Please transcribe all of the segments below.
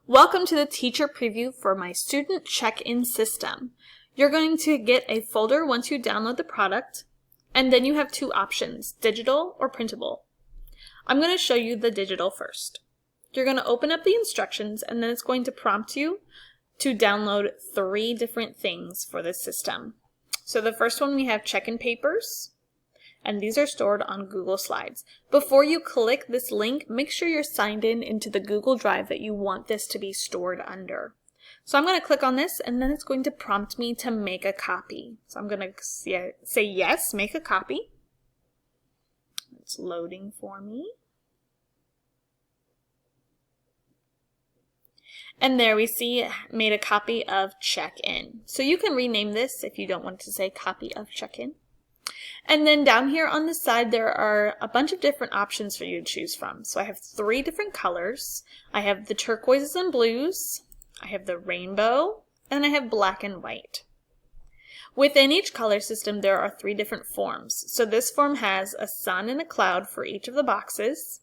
Welcome to the teacher preview for my student check-in system. You're going to get a folder once you download the product, and then you have two options, digital or printable. I'm going to show you the digital first. You're going to open up the instructions, and then it's going to prompt you to download 3 different things for this system. So the first one, we have check-in papers, and these are stored on Google Slides. Before you click this link, make sure you're signed in into the Google Drive that you want this to be stored under. So I'm going to click on this, and then it's going to prompt me to make a copy. So I'm going to say yes, make a copy. It's loading for me. And there we see made a copy of check-in. So you can rename this if you don't want to say copy of check-in. And then down here on the side, there are a bunch of different options for you to choose from. So I have 3 different colors. I have the turquoises and blues, I have the rainbow, and I have black and white. Within each color system, there are 3 different forms. So this form has a sun and a cloud for each of the boxes.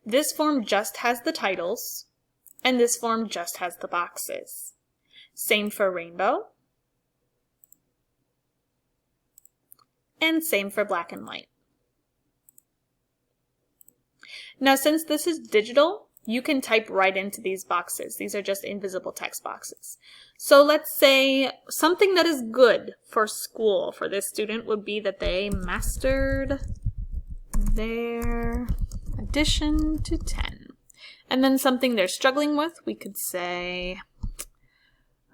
This form just has the titles, and this form just has the boxes. Same for rainbow. And same for black and white. Now, since this is digital, you can type right into these boxes. These are just invisible text boxes. So let's say something that is good for school for this student would be that they mastered their addition to 10. And then something they're struggling with, we could say,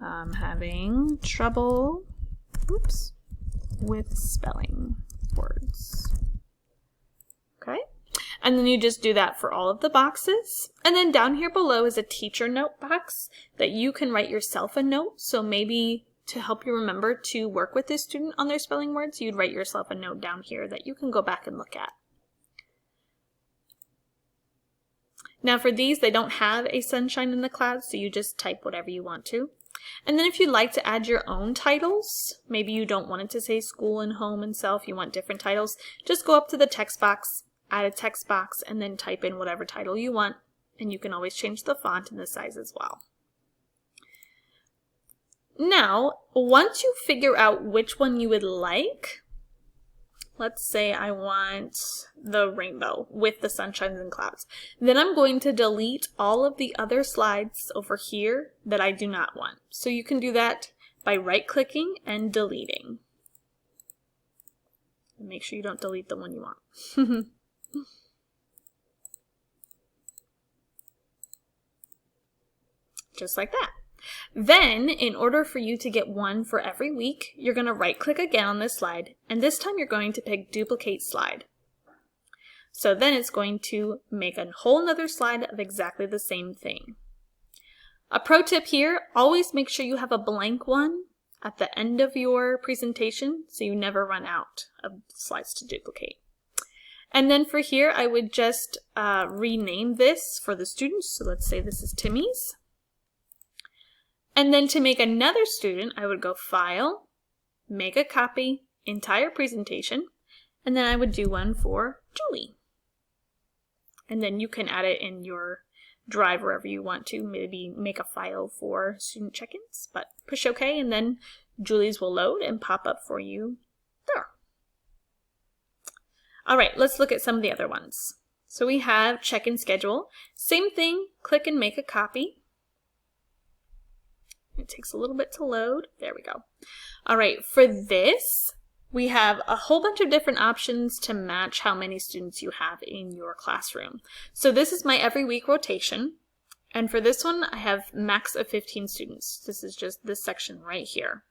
I'm having trouble, with spelling words. Okay, and then you just do that for all of the boxes. And then down here below is a teacher note box that you can write yourself a note. So maybe to help you remember to work with this student on their spelling words, you'd write yourself a note down here that you can go back and look at. Now for these, they don't have a sunshine in the clouds, so you just type whatever you want to. And then if you'd like to add your own titles, maybe you don't want it to say school and home and self, you want different titles, just go up to the text box, add a text box, and then type in whatever title you want, and you can always change the font and the size as well. Now, once you figure out which one you would like, let's say I want the rainbow with the sunshines and clouds. Then I'm going to delete all of the other slides over here that I do not want. So you can do that by right-clicking and deleting. Make sure you don't delete the one you want. Just like that. Then, in order for you to get one for every week, you're going to right-click again on this slide, and this time you're going to pick Duplicate Slide. So then it's going to make a whole nother slide of exactly the same thing. A pro tip here, always make sure you have a blank one at the end of your presentation so you never run out of slides to duplicate. And then for here, I would just rename this for the students. So let's say this is Timmy's. And then to make another student, I would go File, Make a Copy, Entire Presentation, and then I would do one for Julie. And then you can add it in your drive wherever you want to, maybe make a file for student check-ins, but push OK, and then Julie's will load and pop up for you there. All right, let's look at some of the other ones. So we have check-in schedule. Same thing, click and make a copy. It takes a little bit to load. There we go. All right, for this, we have a whole bunch of different options to match how many students you have in your classroom. So this is my every week rotation. And for this one, I have max of 15 students. This is just this section right here.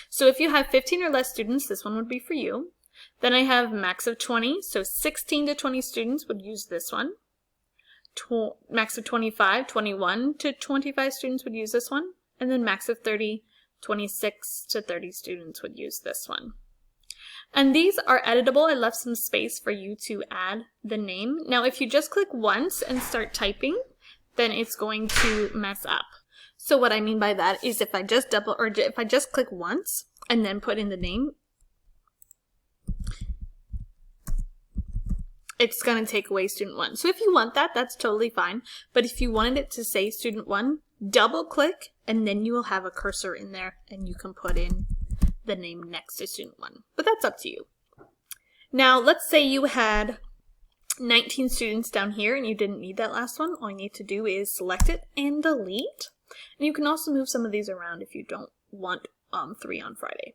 So if you have 15 or less students, this one would be for you. Then I have max of 20, so 16 to 20 students would use this one. Max of 25, 21 to 25 students would use this one. And then max of 30, 26 to 30 students would use this one. And these are editable. I left some space for you to add the name. Now, if you just click once and start typing, then it's going to mess up. So what I mean by that is if I just click once and then put in the name, it's going to take away student 1. So if you want that, that's totally fine. But if you wanted it to say student 1, double click and then you will have a cursor in there and you can put in the name next to student 1. But that's up to you. Now let's say you had 19 students down here and you didn't need that last one. All you need to do is select it and delete. And you can also move some of these around if you don't want 3 on Friday.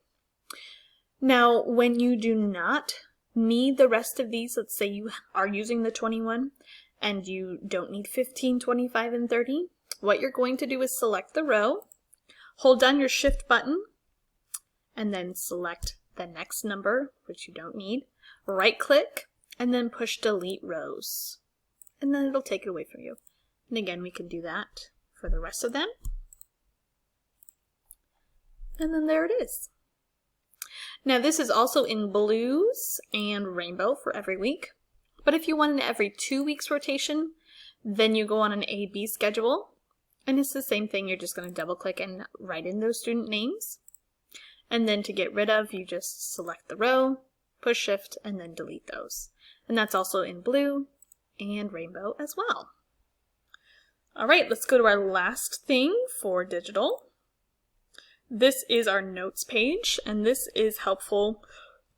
Now when you do not need the rest of these, let's say you are using the 21 and you don't need 15, 25, and 30, what you're going to do is select the row, hold down your shift button, and then select the next number, which you don't need, right click, and then push delete rows. And then it'll take it away from you. And again, we can do that for the rest of them. And then there it is. Now this is also in blues and rainbow for every week. But if you want an every 2 weeks rotation, then you go on an A-B schedule. And it's the same thing, you're just going to double click and write in those student names. And then to get rid of, you just select the row, push shift, and then delete those. And that's also in blue and rainbow as well. All right, let's go to our last thing for digital. This is our notes page, and this is helpful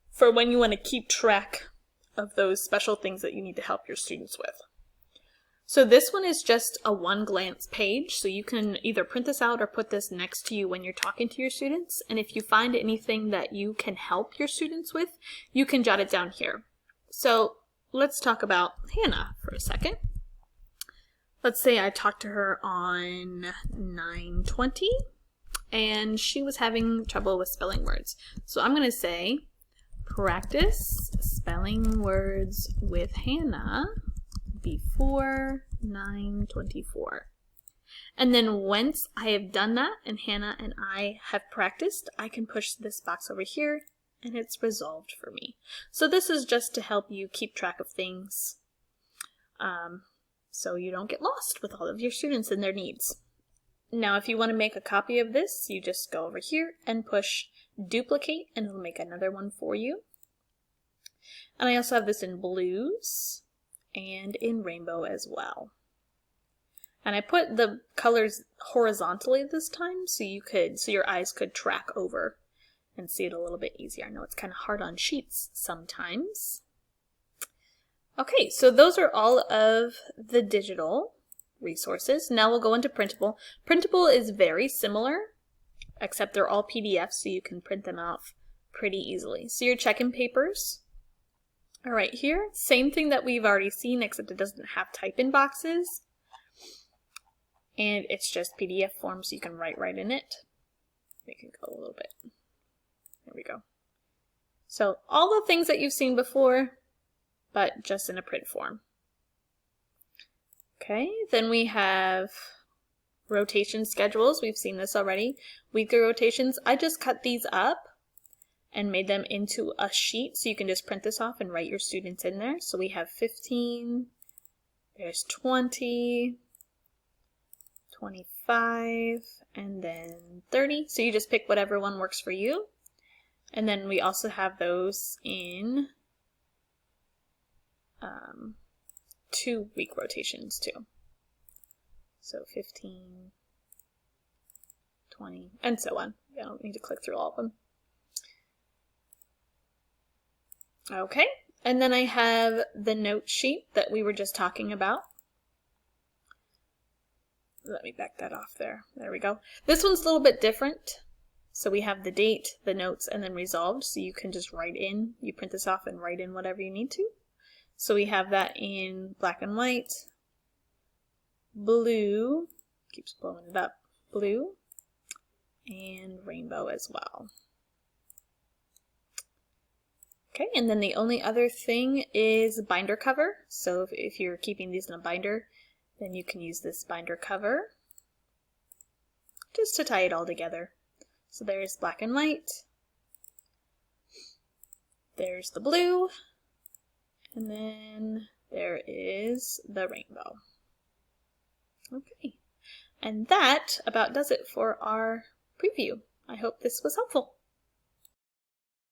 for when you want to keep track of those special things that you need to help your students with. So this one is just a one-glance page, so you can either print this out or put this next to you when you're talking to your students, and if you find anything that you can help your students with, you can jot it down here. So let's talk about Hannah for a second. Let's say I talked to her on 9/20, and she was having trouble with spelling words. So I'm going to say, practice spelling words with Hannah before 9/24. And then once I have done that and Hannah and I have practiced, I can push this box over here and it's resolved for me. So this is just to help you keep track of things so you don't get lost with all of your students and their needs. Now if you want to make a copy of this, you just go over here and push duplicate and it'll make another one for you. And I also have this in blues and in rainbow as well. And I put the colors horizontally this time so your eyes could track over and see it a little bit easier. I know it's kind of hard on sheets sometimes. Okay, so those are all of the digital resources. Now we'll go into printable. Printable is very similar, except they're all PDFs, so you can print them off pretty easily. So your check-in papers are right here. Same thing that we've already seen, except it doesn't have type-in boxes. And it's just PDF form, so you can write right in it. We can go a little bit. There we go. So all the things that you've seen before, but just in a print form. Okay, then we have rotation schedules. We've seen this already. Weekly rotations. I just cut these up and made them into a sheet, so you can just print this off and write your students in there. So we have 15, there's 20, 25, and then 30. So you just pick whatever one works for you. And then we also have those in 2-week rotations too. So 15, 20, and so on. I don't need to click through all of them. Okay, and then I have the note sheet that we were just talking about. Let me back that off there. There we go. This one's a little bit different. So we have the date, the notes, and then resolved. So you can just write in, you print this off and write in whatever you need to. So we have that in black and white, blue, keeps blowing it up, blue, and rainbow as well. Okay, and then the only other thing is binder cover. So if you're keeping these in a binder, then you can use this binder cover just to tie it all together. So there's black and white, there's the blue, and then there is the rainbow. Okay, and that about does it for our preview. I hope this was helpful.